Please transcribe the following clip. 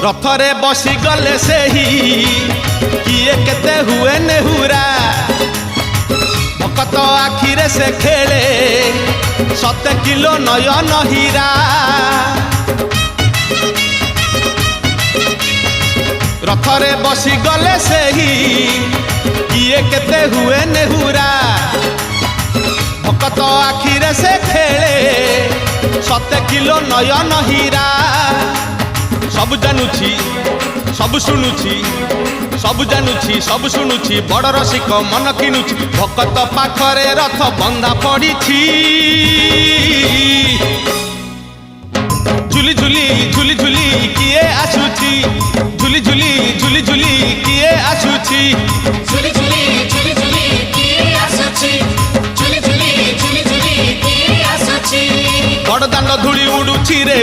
रथरे बसी गले से ही किए केते हुए नेहुरा भकत आखिरे से खेले 7 किलो नयन हीरा रथरे बसी गले से ही किए केते हुए नेहुरा भकत आखिरे से खेले 7 किलो नयन हीरा सब जानुछि सब शुणुछि सब जानुछि सब शुणुछि बड़ रसिक मन किनुछि भकत पाखरे रथ बंधा पड़िछि झुली झुली झुली झुली किए आसुछि झुली झुली झुली झुली किए आसुछि झुली झुली झुली झुली किए आसुछि झुली झुली झुली झुली किए आसुछि बड़ दांड धूली उडुछि रे